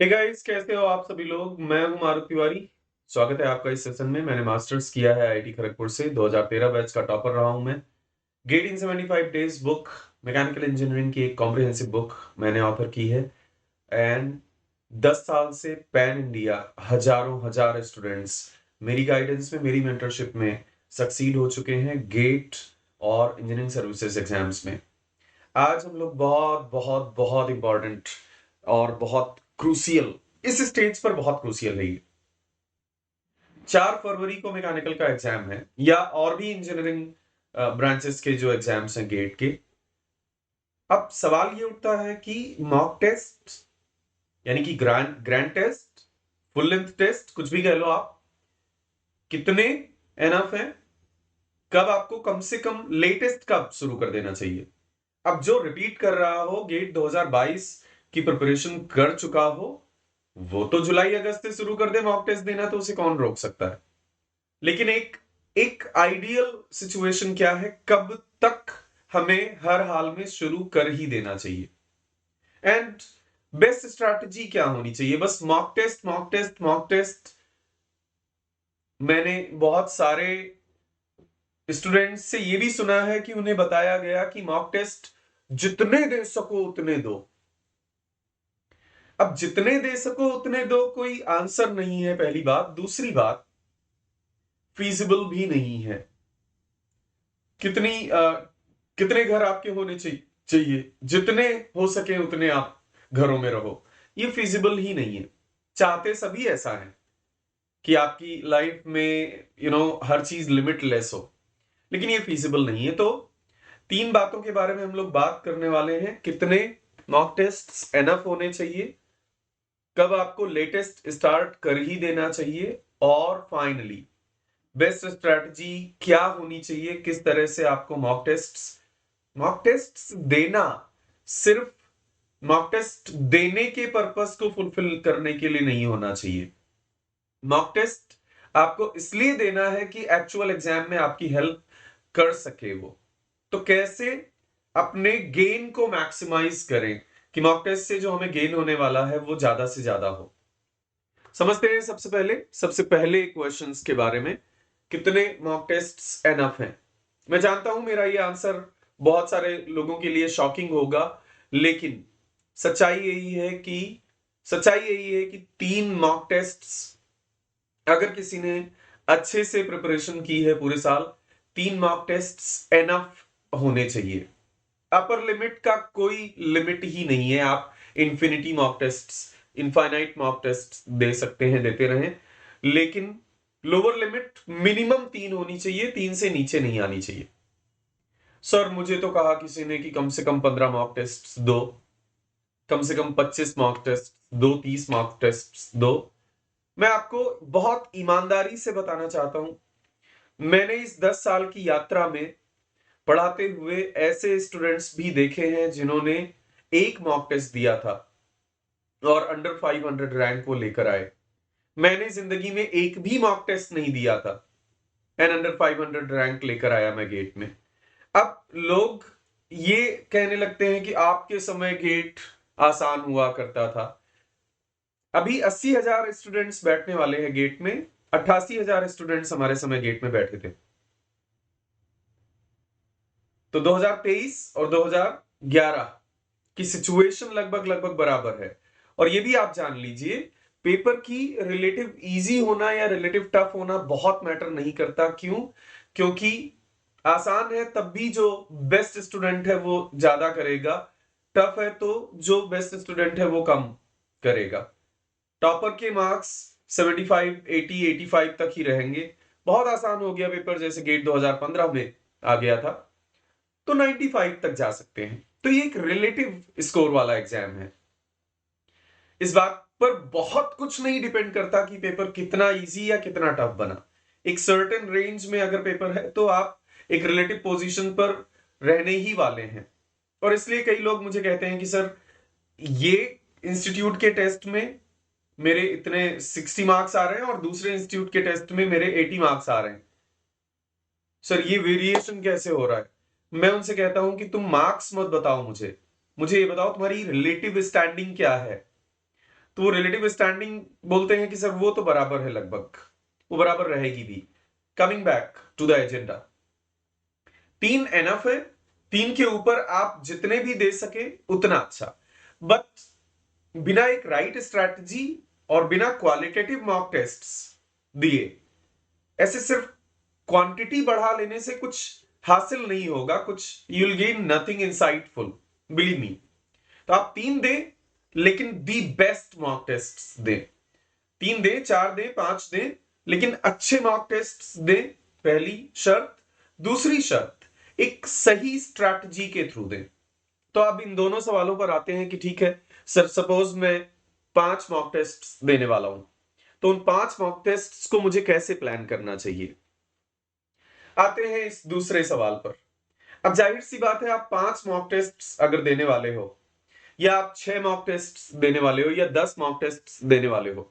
Hey guys, कैसे हो आप सभी लोग। मैं हूं मारुति तिवारी। स्वागत है आपका इस सेशन में। मैंने मास्टर्स किया है आईआईटी खड़गपुर से। 2013 बैच का टॉपर रहा हूं मैं। Get in 75 days book, mechanical engineering की एक कॉम्प्रिहेंसिव बुक मैंने ऑथर की है। एंड 10 साल से पैन इंडिया हजारों हजार स्टूडेंट्स मेरी गाइडेंस में, मेरी मेंटरशिप में सक्सीड हो चुके हैं गेट और इंजीनियरिंग सर्विसेज एग्जाम्स में। आज हम लोग बहुत बहुत बहुत इंपॉर्टेंट और बहुत क्रूसियल, इस स्टेज पर बहुत क्रूसियल है ये। 4 फरवरी को मैकेनिकल का एग्जाम है, या और भी इंजीनियरिंग ब्रांचेस के जो एग्जाम्स हैं गेट के। अब सवाल ये उठता है कि मॉक टेस्ट, यानी कि grand grand test, full length test, कुछ भी कह लो आप, कितने एनफ है, कब आपको कम से कम लेटेस्ट कब शुरू कर देना चाहिए। अब जो रिपीट कर रहा हो, गेट 2022 की प्रिपरेशन कर चुका हो, वो तो जुलाई अगस्त से शुरू कर दे मॉक टेस्ट देना, तो उसे कौन रोक सकता है। लेकिन एक एक आइडियल सिचुएशन क्या है, कब तक हमें हर हाल में शुरू कर ही देना चाहिए। एंड बेस्ट स्ट्रैटेजी क्या होनी चाहिए। बस mock test mock test mock test. मैंने बहुत सारे स्टूडेंट्स से ये भी सुना है कि उन्हें बताया गया कि मॉक टेस्ट जितने दे सको उतने दो। अब जितने दे सको उतने दो कोई आंसर नहीं है, पहली बात। दूसरी बात, फीजिबल भी नहीं है। कितने घर आपके होने चाहिए जितने हो सके उतने आप घरों में रहो, ये फिजिबल ही नहीं है। चाहते सभी ऐसा है कि आपकी लाइफ में हर चीज लिमिटलेस हो, लेकिन ये फिजिबल नहीं है। तो 3 बातों के बारे में हम लोग बात करने वाले हैं। कितने मॉक टेस्ट एनफ होने चाहिए, कब आपको लेटेस्ट स्टार्ट कर ही देना चाहिए, और फाइनली बेस्ट स्ट्रैटेजी क्या होनी चाहिए, किस तरह से आपको मॉक टेस्ट देना सिर्फ मॉक टेस्ट देने के पर्पस को फुलफिल करने के लिए नहीं होना चाहिए। मॉक टेस्ट आपको इसलिए देना है कि एक्चुअल एग्जाम में आपकी हेल्प कर सके वो। तो कैसे अपने गेन को मैक्सिमाइज करें कि मॉक टेस्ट से जो हमें गेन होने वाला है वो ज्यादा से ज्यादा हो। समझते हैं सबसे पहले क्वेश्चंस के बारे में। कितने मॉक टेस्ट्स एनफ हैं। मैं जानता हूं मेरा ये आंसर बहुत सारे लोगों के लिए शॉकिंग होगा, लेकिन सच्चाई यही है कि सच्चाई यही है कि 3 मॉक टेस्ट्स, अगर किसी ने अच्छे से प्रिपरेशन की है पूरे साल, 3 मॉक टेस्ट्स एनफ होने चाहिए। अपर लिमिट का कोई लिमिट ही नहीं है। आप infinity mock tests, infinite mock test दे सकते हैं, देते रहें, लेकिन लोअर लिमिट मिनिमम 3 होनी चाहिए, 3 से नीचे नहीं आनी चाहिए। सर मुझे तो कहा किसी ने कि कम से कम 15 मॉक टेस्ट दो, कम से कम 25 मॉक टेस्ट दो, 30 मॉक टेस्ट दो। मैं आपको बहुत ईमानदारी से बताना चाहता हूं, मैंने इस 10 साल की यात्रा में पढ़ाते हुए ऐसे स्टूडेंट्स भी देखे हैं जिन्होंने एक मॉक टेस्ट दिया था और अंडर 500 रैंक को लेकर आए। मैंने जिंदगी में एक भी मॉक टेस्ट नहीं दिया था एंड अंडर 500 रैंक लेकर आया मैं गेट में। अब लोग ये कहने लगते हैं कि आपके समय गेट आसान हुआ करता था। अभी 80,000 स्टूडेंट्स बैठने वाले हैं गेट में। 88,000 स्टूडेंट्स हमारे समय गेट में बैठे थे। तो 2023 और 2011 की सिचुएशन लगभग लगभग बराबर है। और ये भी आप जान लीजिए, पेपर की रिलेटिव इजी होना या रिलेटिव टफ होना बहुत मैटर नहीं करता। क्यों? क्योंकि आसान है तब भी जो बेस्ट स्टूडेंट है वो ज्यादा करेगा, टफ है तो जो बेस्ट स्टूडेंट है वो कम करेगा। टॉपर के मार्क्स 75, 80, 85 तक ही रहेंगे। बहुत आसान हो गया पेपर, जैसे गेट 2015 में आ गया था, तो 95 तक जा सकते हैं। तो ये एक रिलेटिव स्कोर वाला एग्जाम है। इस बात पर बहुत कुछ नहीं डिपेंड करता कि पेपर कितना इजी या कितना टफ बना। एक सर्टेन रेंज में अगर पेपर है तो आप एक रिलेटिव पोजीशन पर रहने ही वाले हैं। और इसलिए कई लोग मुझे कहते हैं कि सर, ये इंस्टीट्यूट के टेस्ट में मेरे इतने 60 मार्क्स आ रहे हैं और दूसरे इंस्टीट्यूट के टेस्ट में मेरे 80 मार्क्स आ रहे हैं, सर ये वेरिएशन कैसे हो रहा है। मैं उनसे कहता हूं कि तुम मार्क्स मत बताओ, मुझे ये बताओ तुम्हारी रिलेटिव स्टैंडिंग क्या है। तो वो रिलेटिव स्टैंडिंग बोलते हैं कि सर वो तो बराबर है, लगभग वो बराबर रहेगी भी। Coming back to the agenda, 3 enough है, 3 के ऊपर आप जितने भी दे सके उतना अच्छा, बट बिना एक राइट स्ट्रैटेजी और बिना क्वालिटेटिव मॉक टेस्ट्स दिए ऐसे सिर्फ क्वांटिटी बढ़ा लेने से कुछ हासिल नहीं होगा, कुछ you will gain nothing insightful, believe me. तो आप 3 दे, लेकिन दी बेस्ट मॉक टेस्ट दे। 3 दे, 4 दे, 5 दे, लेकिन अच्छे मॉक टेस्ट दे, पहली शर्त। दूसरी शर्त, एक सही स्ट्रैटेजी के थ्रू दे। तो अब इन दोनों सवालों पर आते हैं कि ठीक है सर, सपोज मैं 5 मॉक टेस्ट देने वाला हूं, तो उन 5 मॉक टेस्ट को मुझे कैसे प्लान करना चाहिए। आते हैं इस दूसरे सवाल पर। अब जाहिर सी बात है, आप 5 मॉक टेस्ट अगर देने वाले हो, या आप 6 मॉक टेस्ट देने वाले हो, या 10 मॉक टेस्ट देने वाले हो,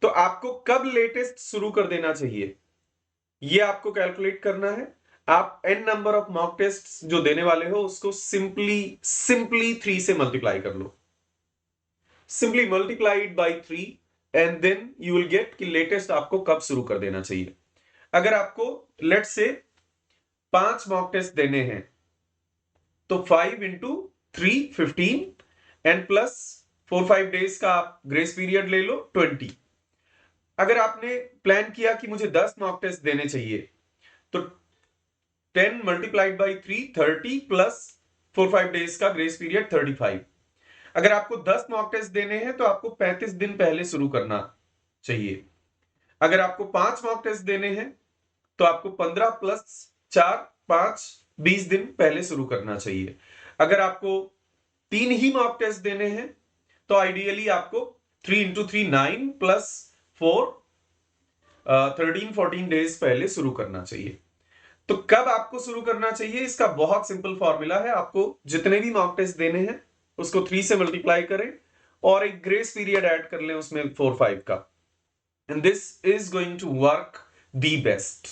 तो आपको कब लेटेस्ट शुरू कर देना चाहिए, ये आपको कैलकुलेट करना है। आप n number of mock test जो देने वाले हो उसको सिंपली 3 से मल्टीप्लाई कर लो। Simply multiply it by 3 and then you will get कि लेटेस्ट आपको कब शुरू कर देना चाहिए। अगर आपको लेट्स से 5 मॉक टेस्ट देने हैं, तो 5 इंटू 3 15 एंड प्लस 4-5 डेज का आप ग्रेस पीरियड ले लो 20। अगर आपने प्लान किया कि मुझे 10 मॉक टेस्ट देने चाहिए, तो 10 मल्टीप्लाइड बाई 3 30 प्लस 4-5 डेज का ग्रेस पीरियड 35। अगर आपको 10 मॉक टेस्ट देने हैं तो आपको 35 दिन पहले शुरू करना चाहिए। अगर आपको 5 मॉक टेस्ट देने हैं तो आपको 15 प्लस 4 5 20 दिन पहले शुरू करना चाहिए। अगर आपको 3 ही मॉक टेस्ट देने हैं तो आइडियली आपको 3 इंटू 3 9 प्लस 4 13-14 डेज पहले शुरू करना चाहिए। तो कब आपको शुरू करना चाहिए, इसका बहुत सिंपल फॉर्मूला है। आपको जितने भी मॉक टेस्ट देने हैं उसको 3 से मल्टीप्लाई करें और एक ग्रेस पीरियड ऐड कर लें उसमें 4-5 का, and this is going to work the best.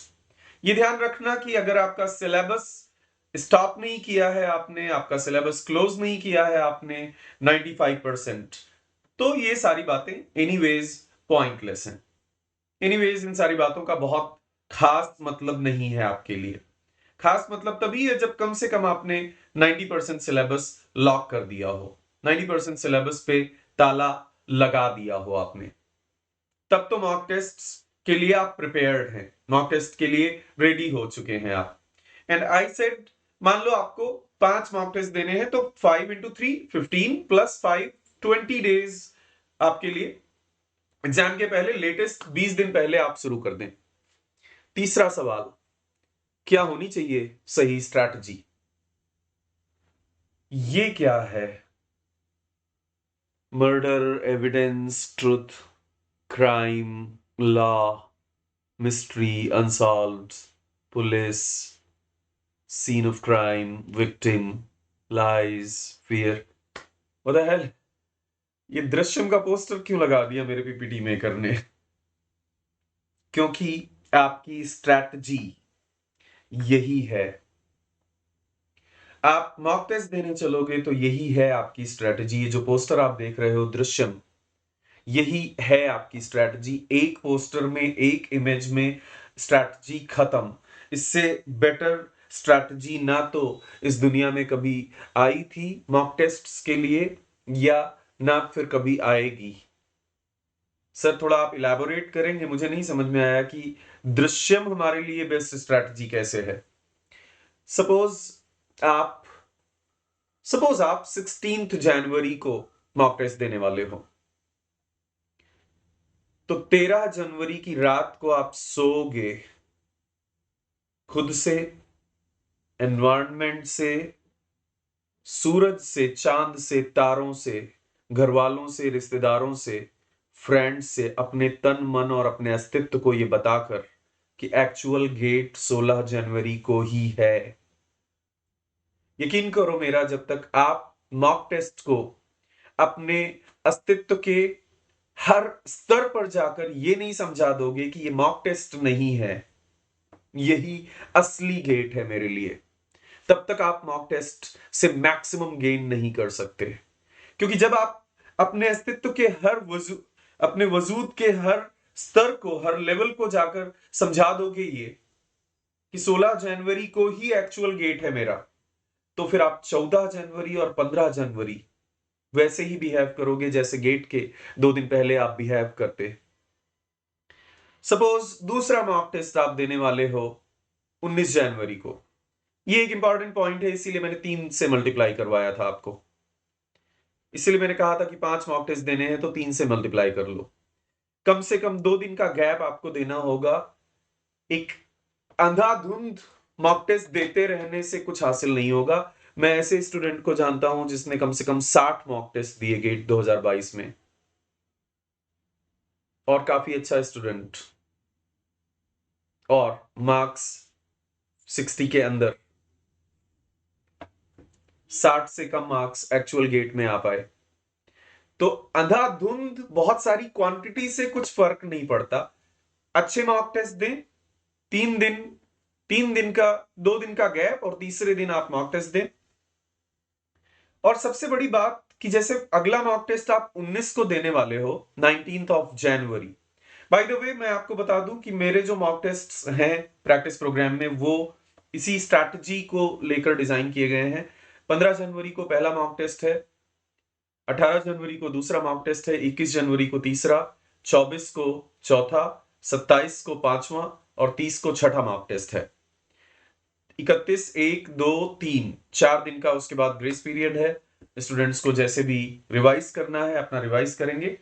ये ध्यान रखना कि अगर आपका सिलेबस स्टॉप नहीं किया है आपने, आपका सिलेबस क्लोज नहीं किया है आपने 95%, तो ये सारी बातें एनीवेज पॉइंटलेस हैं। एनीवेज इन सारी बातों का बहुत खास मतलब नहीं है आपके लिए। खास मतलब तभी है जब कम से कम आपने 90% सिलेबस लॉक कर दिया हो, 90% सिलेबस पे ताला लगा दिया हो आपने, तब तो मॉक टेस्ट के लिए आप प्रिपेयर्ड हैं, मॉक टेस्ट के लिए रेडी हो चुके हैं आप। एंड आई सेड, मान लो आपको 5 मॉक टेस्ट देने हैं, तो 5 इंटू 3 15 प्लस 5 20 डेज आपके लिए एग्जाम के पहले, लेटेस्ट 20 दिन पहले आप शुरू कर दें। तीसरा सवाल, क्या होनी चाहिए सही स्ट्रैटेजी। ये क्या है, murder, evidence, truth, crime, law, mystery, unsolved, police, scene of crime, victim, lies, fear. What the hell, ये दृश्यम का पोस्टर क्यों लगा दिया मेरे पीपीटी मेकर ने? क्योंकि आपकी स्ट्रैटेजी यही है। आप मॉक टेस्ट देने चलोगे तो यही है आपकी स्ट्रैटेजी। ये जो पोस्टर आप देख रहे हो दृश्यम, यही है आपकी स्ट्रैटेजी। एक पोस्टर में, एक इमेज में स्ट्रैटेजी खत्म। इससे बेटर स्ट्रैटेजी ना तो इस दुनिया में कभी आई थी मॉक टेस्ट्स के लिए, या ना फिर कभी आएगी। सर थोड़ा आप इलैबोरेट करेंगे, मुझे नहीं समझ में आया कि दृश्यम हमारे लिए बेस्ट स्ट्रैटेजी कैसे है। सपोज आप 16 जनवरी को मॉक टेस्ट देने वाले हो, तो 13 जनवरी की रात को आप सोओगे, खुद से, एनवायरनमेंट से, सूरज से, चांद से, तारों से, घर वालों से, रिश्तेदारों से, फ्रेंड्स से, अपने तन मन और अपने अस्तित्व को यह बताकर कि एक्चुअल गेट 16 जनवरी को ही है। यकीन करो मेरा, जब तक आप मॉक टेस्ट को अपने अस्तित्व के हर स्तर पर जाकर ये नहीं समझा दोगे कि ये मॉक टेस्ट नहीं है, यही असली गेट है मेरे लिए, तब तक आप मॉक टेस्ट से मैक्सिमम गेन नहीं कर सकते। क्योंकि जब आप अपने अस्तित्व के अपने वजूद के हर स्तर को, हर लेवल को जाकर समझा दोगे ये कि 16 जनवरी को ही एक्चुअल गेट है मेरा, तो फिर आप 14 जनवरी और 15 जनवरी वैसे ही बिहेव करोगे जैसे गेट के 2 दिन पहले आप बिहेव करते। सपोज दूसरा मॉक टेस्ट आप देने वाले हो 19 जनवरी को। ये एक इंपॉर्टेंट पॉइंट है, इसीलिए मैंने 3 से मल्टीप्लाई करवाया था आपको। इसीलिए मैंने कहा था कि 5 मॉक टेस्ट देने हैं तो 3 से मल्टीप्लाई कर लो। कम से कम 2 दिन का गैप आपको देना होगा। एक अंधाधुंध मॉक टेस्ट देते रहने से कुछ हासिल नहीं होगा। मैं ऐसे स्टूडेंट को जानता हूं जिसने कम से कम 60 मॉक टेस्ट दिए गेट 2022 में, और काफी अच्छा स्टूडेंट, और मार्क्स 60 के अंदर, 60 से कम मार्क्स एक्चुअल गेट में आ पाए। तो अंधाधुंध बहुत सारी क्वांटिटी से कुछ फर्क नहीं पड़ता। अच्छे मॉक टेस्ट दें, 3 दिन का 2 दिन का गैप, और तीसरे दिन आप मॉक टेस्ट दें। और सबसे बड़ी बात कि जैसे अगला मॉक टेस्ट आप 19 को देने वाले हो, 19th of January. By the way मैं आपको बता दूं कि मेरे जो मॉक टेस्ट हैं प्रैक्टिस प्रोग्राम में वो इसी स्ट्रैटेजी को लेकर डिजाइन किए गए हैं। 15 जनवरी को पहला मॉक टेस्ट है, 18 जनवरी को दूसरा मॉक टेस्ट है, 21 जनवरी को तीसरा, 24 को चौथा, 27 को पांचवा और 30 को छठा मॉक टेस्ट है। 31, 1, 2, 3 4 दिन का उसके बाद ग्रेस पीरियड है। स्टूडेंट्स को जैसे भी रिवाइज करना है अपना रिवाइज करेंगे।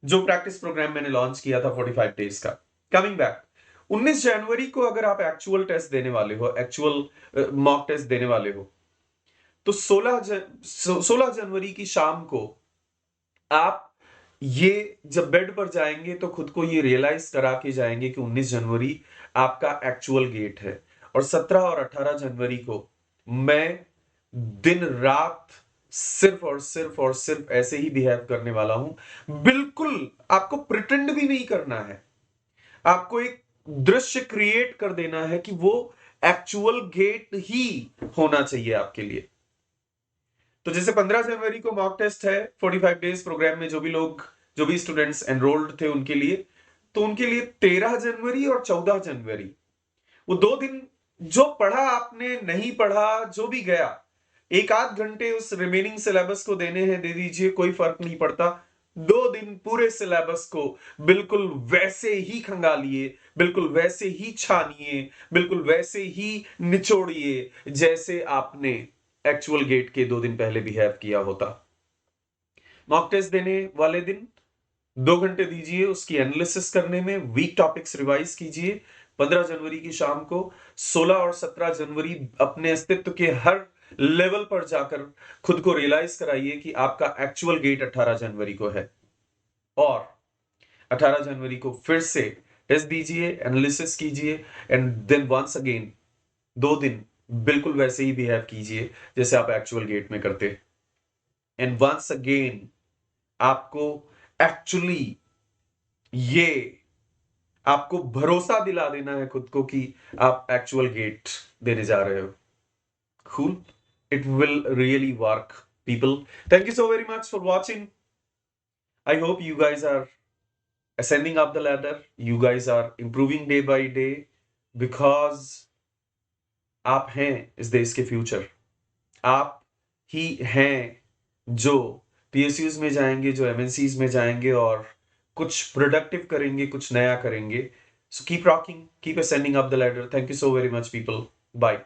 जो प्रैक्टिस प्रोग्राम मैंने लॉन्च किया था 45 डेज का। कमिंग बैक, 19 जनवरी को अगर आप एक्चुअल टेस्ट देने वाले हो, एक्चुअल मॉक टेस्ट देने वाले हो, तो 16 जनवरी की शाम को आप ये जब बेड पर जाएंगे तो खुद को ये रियलाइज करा के जाएंगे कि 19 जनवरी आपका एक्चुअल गेट है। और 17 और 18 जनवरी को मैं दिन रात सिर्फ ऐसे ही बिहेव करने वाला हूं। बिल्कुल आपको प्रिटेंड भी नहीं करना है, आपको एक दृश्य क्रिएट कर देना है कि वो एक्चुअल गेट ही होना चाहिए आपके लिए। तो जैसे 15 जनवरी को मॉक टेस्ट है 45 डेज प्रोग्राम में, जो भी स्टूडेंट्स एनरोल्ड थे उनके लिए, तो उनके लिए 13 जनवरी और 14 जनवरी वो 2 दिन जो पढ़ा आपने, नहीं पढ़ा, जो भी गया, 1 आध घंटे उस रिमेनिंग सिलेबस को देने हैं, दे दीजिए, कोई फर्क नहीं पड़ता। 2 दिन पूरे सिलेबस को बिल्कुल वैसे ही खंगालिए, बिल्कुल वैसे ही छानिए, बिल्कुल वैसे ही निचोड़िए जैसे आपने एक्चुअल गेट के 2 दिन पहले बिहेव किया होता। मॉक टेस्ट देने वाले दिन 2 घंटे दीजिए उसकी एनालिसिस करने में, वीक टॉपिक्स रिवाइज कीजिए। 15 जनवरी की शाम को, 16 और 17 जनवरी अपने अस्तित्व के हर लेवल पर जाकर खुद को रियलाइज कराइए कि आपका एक्चुअल गेट 18 जनवरी को है। और 18 जनवरी को फिर से टेस्ट दीजिए, एनालिसिस कीजिए, एंड देन वंस अगेन 2 दिन बिल्कुल वैसे ही बिहेव कीजिए जैसे आप एक्चुअल गेट में करते। एंड वंस अगेन आपको एक्चुअली ये आपको भरोसा दिला देना है खुद को कि आप एक्चुअल गेट देने जा रहे हो। Cool. It will really work, people. Thank you so very much for watching. I hope you guys are ascending up the ladder. You guys are improving day by day because आप हैं इस देश के future. आप ही हैं जो PSUs में जाएंगे, जो MNCs में जाएंगे और कुछ प्रोडक्टिव करेंगे, कुछ नया करेंगे। So keep rocking, keep ascending up the ladder. Thank you so very much, people. Bye.